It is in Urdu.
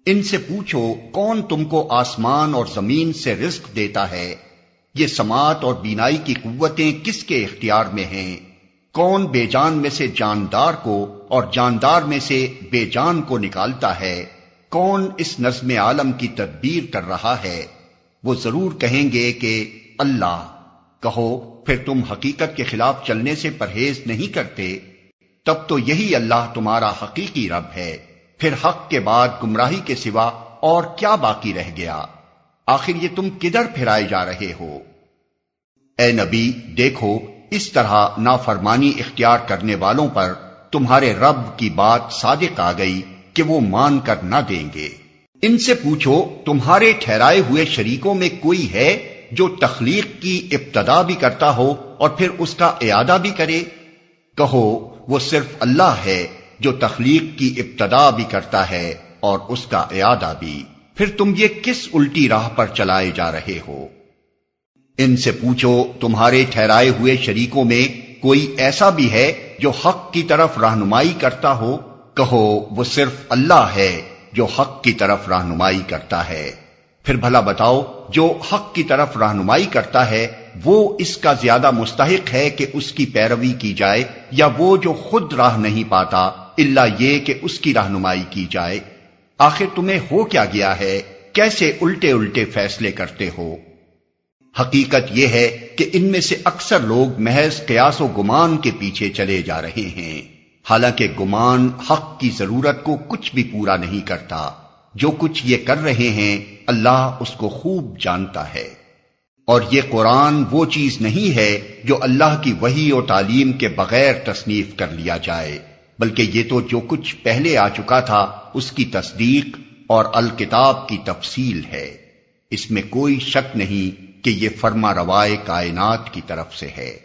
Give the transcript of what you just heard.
ان سے پوچھو کون تم کو آسمان اور زمین سے رزق دیتا ہے؟ یہ سماعت اور بینائی کی قوتیں کس کے اختیار میں ہیں؟ کون بے جان میں سے جاندار کو اور جاندار میں سے بے جان کو نکالتا ہے؟ کون اس نظم عالم کی تدبیر کر رہا ہے؟ وہ ضرور کہیں گے کہ اللہ۔ کہو پھر تم حقیقت کے خلاف چلنے سے پرہیز نہیں کرتے؟ تب تو یہی اللہ تمہارا حقیقی رب ہے، پھر حق کے بعد گمراہی کے سوا اور کیا باقی رہ گیا؟ آخر یہ تم کدھر پھرائے جا رہے ہو؟ اے نبی دیکھو، اس طرح نافرمانی اختیار کرنے والوں پر تمہارے رب کی بات صادق آ گئی کہ وہ مان کر نہ دیں گے۔ ان سے پوچھو تمہارے ٹھہرائے ہوئے شریکوں میں کوئی ہے جو تخلیق کی ابتدا بھی کرتا ہو اور پھر اس کا اعادہ بھی کرے؟ کہو وہ صرف اللہ ہے جو تخلیق کی ابتدا بھی کرتا ہے اور اس کا اعادہ بھی، پھر تم یہ کس الٹی راہ پر چلائے جا رہے ہو؟ ان سے پوچھو تمہارے ٹھہرائے ہوئے شریکوں میں کوئی ایسا بھی ہے جو حق کی طرف رہنمائی کرتا ہو؟ کہو وہ صرف اللہ ہے جو حق کی طرف رہنمائی کرتا ہے، پھر بھلا بتاؤ جو حق کی طرف رہنمائی کرتا ہے وہ اس کا زیادہ مستحق ہے کہ اس کی پیروی کی جائے، یا وہ جو خود راہ نہیں پاتا الا یہ کہ اس کی رہنمائی کی جائے؟ آخر تمہیں ہو کیا گیا ہے؟ کیسے الٹے الٹے فیصلے کرتے ہو؟ حقیقت یہ ہے کہ ان میں سے اکثر لوگ محض قیاس و گمان کے پیچھے چلے جا رہے ہیں، حالانکہ گمان حق کی ضرورت کو کچھ بھی پورا نہیں کرتا۔ جو کچھ یہ کر رہے ہیں اللہ اس کو خوب جانتا ہے۔ اور یہ قرآن وہ چیز نہیں ہے جو اللہ کی وحی و تعلیم کے بغیر تصنیف کر لیا جائے، بلکہ یہ تو جو کچھ پہلے آ چکا تھا اس کی تصدیق اور الکتاب کی تفصیل ہے۔ اس میں کوئی شک نہیں کہ یہ فرما روائے کائنات کی طرف سے ہے۔